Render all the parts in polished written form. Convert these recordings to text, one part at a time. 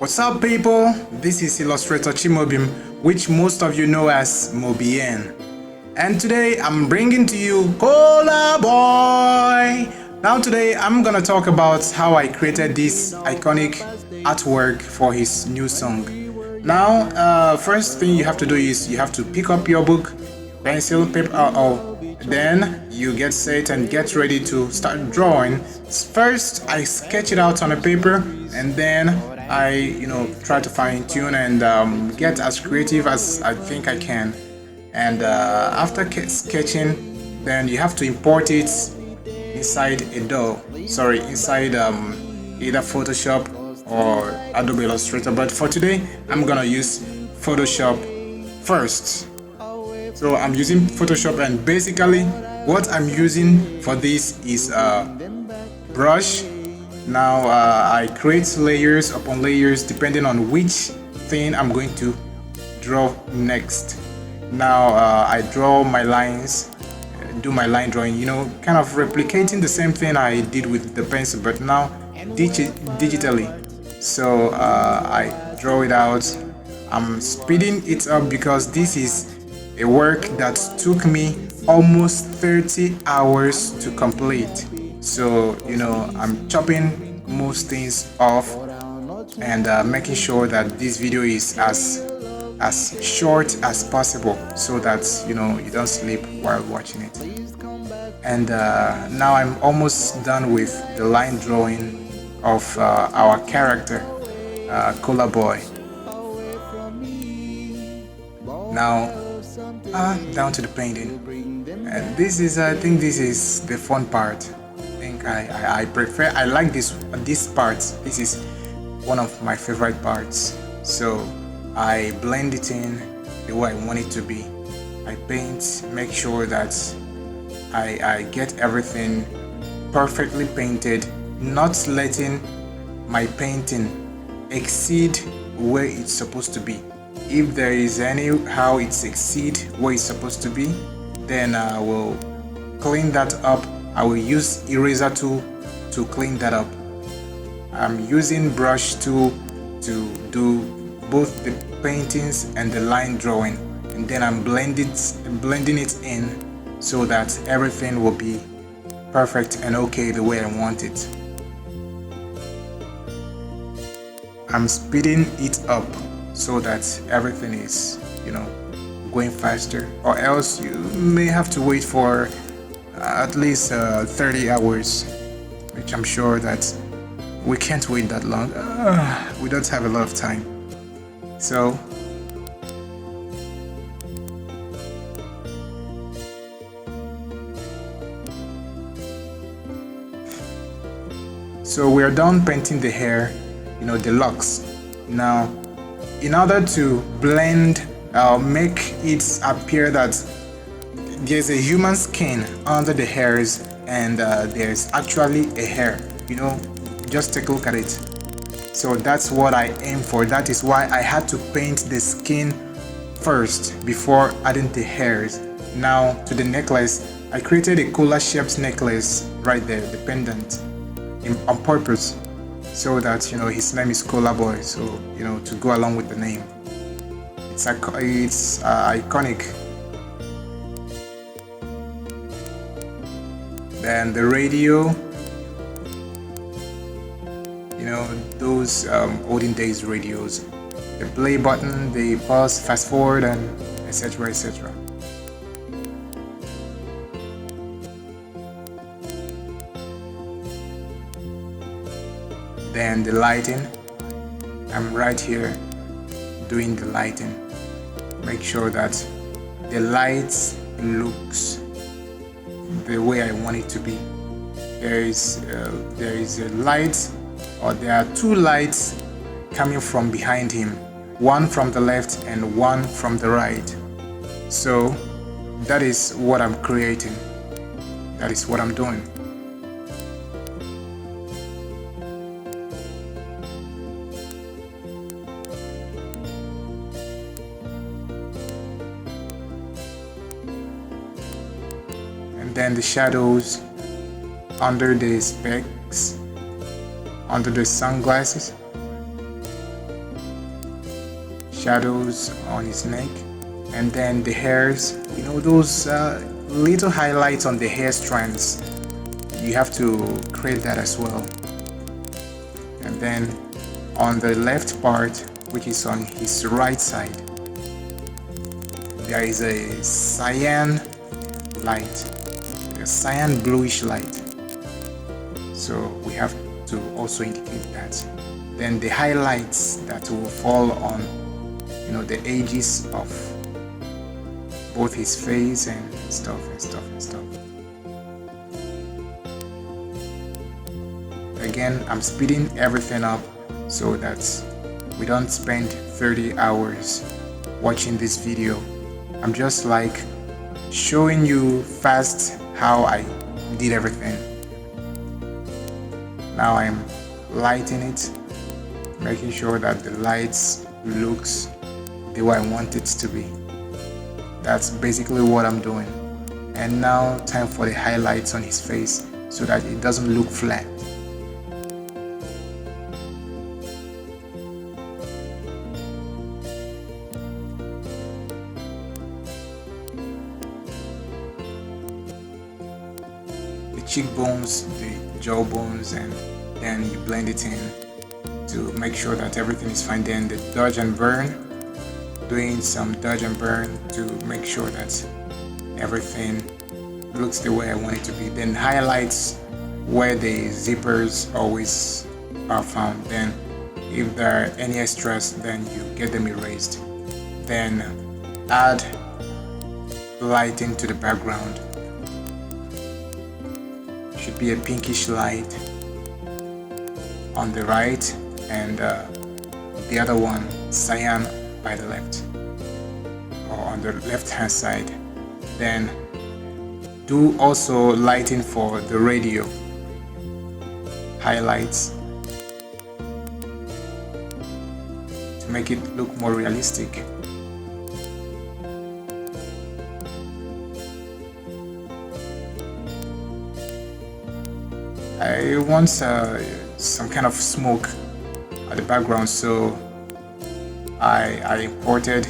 What's up, people? This is Illustrator Chimobim, which most of you know as Mobien. And today I'm bringing to you Cola Boy. Now today I'm gonna talk about how I created this iconic artwork for his new song. Now, first thing you have to do is you have to pick up your book, pencil, paper, then you get set and get ready to start drawing. First, I sketch it out on a paper, and then I, try to fine tune and get as creative as I think I can. And after sketching, then you have to import it inside inside either Photoshop or Adobe Illustrator. But for today, I'm gonna use Photoshop first. So I'm using Photoshop, and basically what I'm using for this is a brush. Now I create layers upon layers depending on which thing I'm going to draw next. Now I draw my lines, do my line drawing, kind of replicating the same thing I did with the pencil, but now digitally. So I draw it out. I'm speeding it up because this is a work that took me almost 30 hours to complete. So I'm chopping most things off and making sure that this video is as short as possible, so that you don't sleep while watching it. And now I'm almost done with the line drawing of our character, Cola Boy. Now down to the painting, and I think this is the fun part. I like this part. This is one of my favorite parts. So I blend it in the way I want it to be. I paint, make sure that I get everything perfectly painted, not letting my painting exceed where it's supposed to be. If there is how it's exceed where it's supposed to be, then I will clean that up. I will use eraser tool to clean that up. I'm using brush tool to do both the paintings and the line drawing, and then I'm blending it in so that everything will be perfect and okay the way I want it. I'm speeding it up so that everything is going faster, or else you may have to wait for at least 30 hours, which I'm sure that we can't wait that long. We don't have a lot of time. So we are done painting the hair, the locks. Now, in order to blend, make it appear that there's a human skin under the hairs, and there's actually a hair, just take a look at it. So that's what I aim for. That is why I had to paint the skin first before adding the hairs. Now to the necklace, I created a cola shaped necklace right there, the pendant, on purpose, so that his name is Cola Boy. So to go along with the name, it's iconic. Then the radio, those olden days radios, the play button, the pause, fast forward, and etc. etc. Then the lighting, I'm right here doing the lighting. Make sure that the lights looks the way I want it to be. There is a light, or there are two lights coming from behind him, one from the left and one from the right. So that is what I'm creating. That is what I'm doing. And then the shadows under the specs, under the sunglasses. shadows on his neck, and then the hairs, you know, those little highlights on the hair strands, you have to create that as well. And then on the left part, which is on his right side, there is a cyan light, a cyan bluish light, so we have to also indicate that. Then the highlights that will fall on, you know, the edges of both his face and stuff. Again, I'm speeding everything up so that we don't spend 30 hours watching this video. I'm just like showing you fast how I did everything. Now I'm lighting it, making sure that the lights looks the way I want it to be. That's basically what I'm doing. And now time for the highlights on his face so that it doesn't look flat. The cheekbones, the jawbones, and then you blend it in to make sure that everything is fine. Then the dodge and burn, doing some dodge and burn to make sure that everything looks the way I want it to be. Then highlights where the zippers always are found. Then if there are any extras, then you get them erased. Then add lighting to the background. Should be a pinkish light on the right, and the other one cyan by the left, or on the left hand side. Then do also lighting for the radio, highlights to make it look more realistic. I want some kind of smoke at the background, so I imported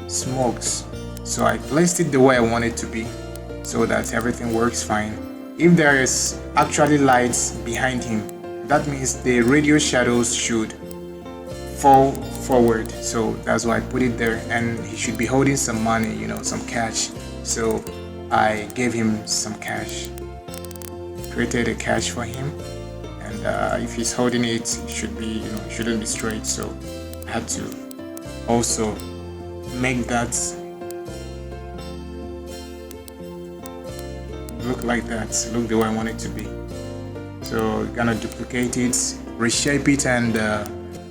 smokes. So I placed it the way I want it to be so that everything works fine. If there is actually lights behind him, that means the radio shadows should fall forward. So that's why I put it there, and he should be holding some money, you know, some cash. So I gave him some cash, created a cash for him, and if he's holding it, it should be, you know, it shouldn't be straight. So I had to also make that look like that, look the way I want it to be. So gonna duplicate it, reshape it, and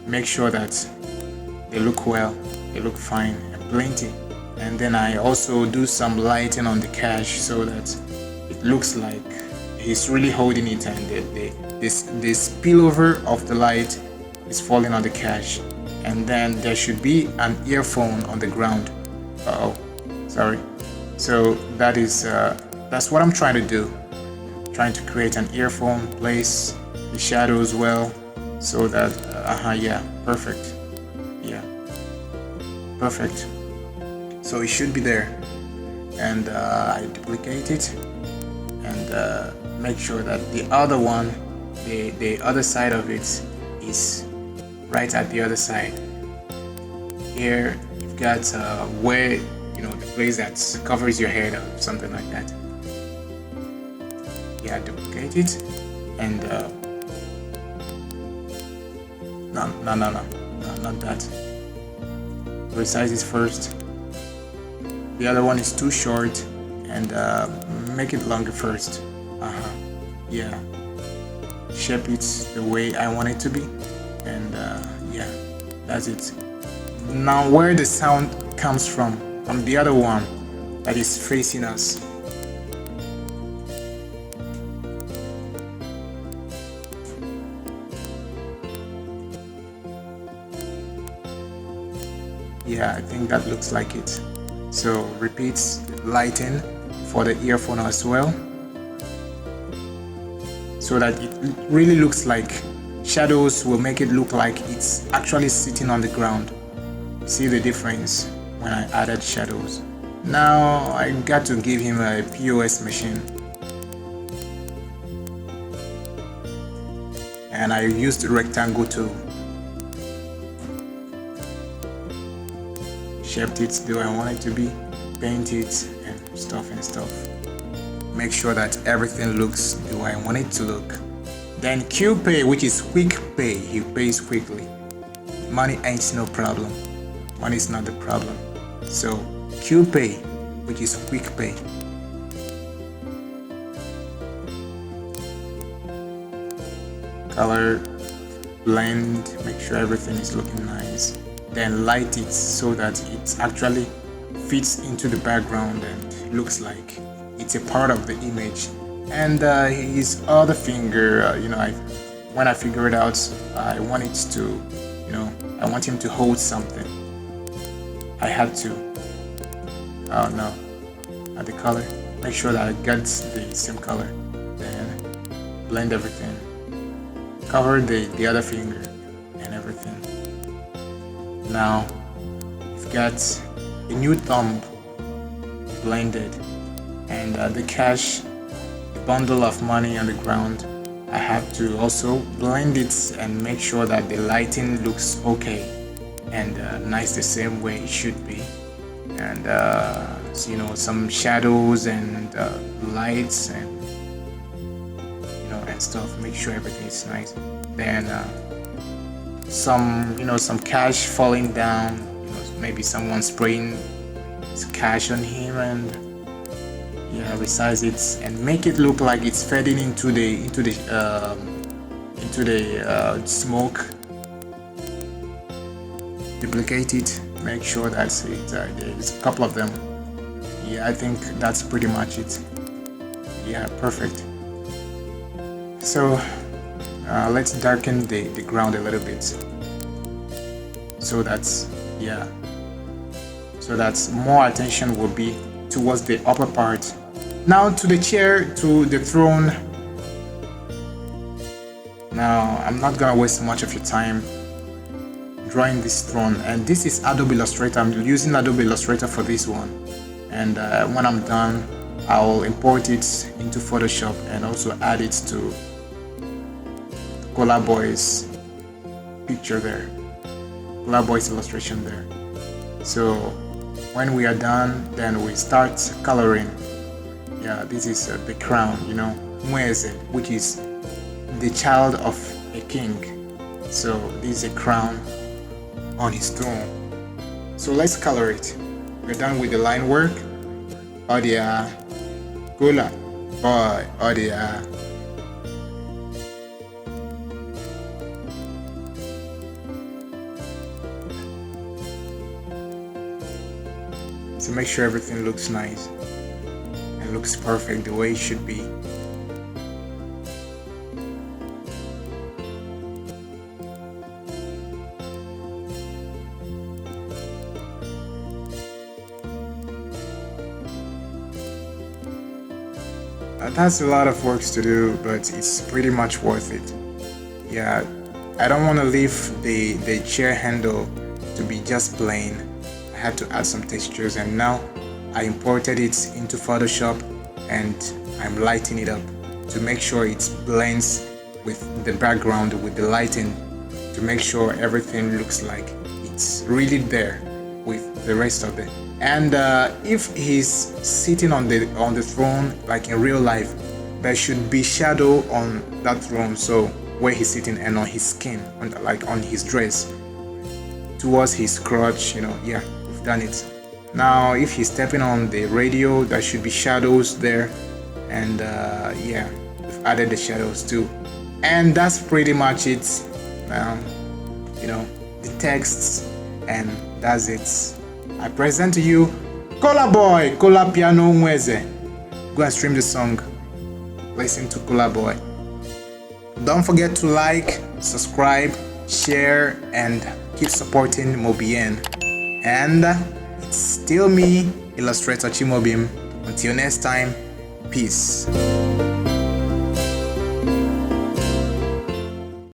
make sure that they look well, they look fine and plenty. And then I also do some lighting on the cash so that it looks like he's really holding it, and the spillover of the light is falling on the cash. And then there should be an earphone on the ground. Sorry. So that is that's what I'm trying to do. Trying to create an earphone, place the shadows well, so that yeah, perfect. Yeah, perfect. So it should be there, and I duplicate it and make sure that the other one, the other side of it, is right at the other side. Here you've got where, you know, the place that covers your head or something like that. Yeah, duplicate it, and no, not that. Resize it first. The other one is too short, and make it longer first. Yeah, shape it the way I want it to be, and yeah, that's it. Now where the sound comes from the other one that is facing us. Yeah, I think that looks like it. So repeat lighting for the earphone as well, so that it really looks like shadows will make it look like it's actually sitting on the ground. See the difference when I added shadows. Now I got to give him a POS machine, and I used the rectangle tool. Shaped it the way I want it to be, paint it and stuff. Make sure that everything looks the way I want it to look. Then QPay, which is quick pay, he pays quickly. Money ain't no problem. Money is not the problem. So QPay, which is quick pay. Color, blend, make sure everything is looking nice. Then light it so that it actually fits into the background and looks like it's a part of the image. And his other finger, when I figure it out, I want it to, I want him to hold something. I had to. Oh no, at the color. Make sure that I got the same color. Then blend everything. Cover the other finger and everything. Now we've got a new thumb blended, and the cash, the bundle of money on the ground. I have to also blend it and make sure that the lighting looks okay and nice the same way it should be. And some shadows and lights and and stuff. Make sure everything is nice. Then some cash falling down. Maybe someone spraying cash on him, and resize it and make it look like it's fading into the smoke. Duplicate it. Make sure that's it. There's a couple of them. Yeah, I think that's pretty much it. Yeah, perfect. So let's darken the ground a little bit, so that's more attention will be towards the upper part. Now to the chair, to the throne. Now I'm not gonna waste much of your time drawing this throne, and this is Adobe Illustrator. I'm using Adobe Illustrator for this one, and when I'm done, I'll import it into Photoshop and also add it to Kola Boy's picture there, Kola Boy's illustration there. So when we are done, then we start coloring. Yeah, this is the crown, Mweze, which is the child of a king. So this is a crown on his throne. So let's color it. We're done with the line work. Odia, Kola Boy, Odia. So make sure everything looks nice and looks perfect the way it should be. That's a lot of work to do, but it's pretty much worth it. Yeah, I don't want to leave the chair handle to be just plain. I had to add some textures, and now I imported it into Photoshop and I'm lighting it up to make sure it blends with the background, with the lighting, to make sure everything looks like it's really there with the rest of it. And if he's sitting on the throne, like in real life, there should be shadow on that throne, so where he's sitting, and on his skin, like on his dress, towards his crotch. Yeah, we've done it. Now if he's stepping on the radio, there should be shadows there, and yeah, we've added the shadows too. And that's pretty much it. The texts, and that's it. I present to you Kola Boy, Kola Piano Mweze. Go and stream the song. Listen to Kola Boy. Don't forget to like, subscribe, share, and keep supporting Mobien. And it's still me, Illustrator Chimobim. Until next time, peace.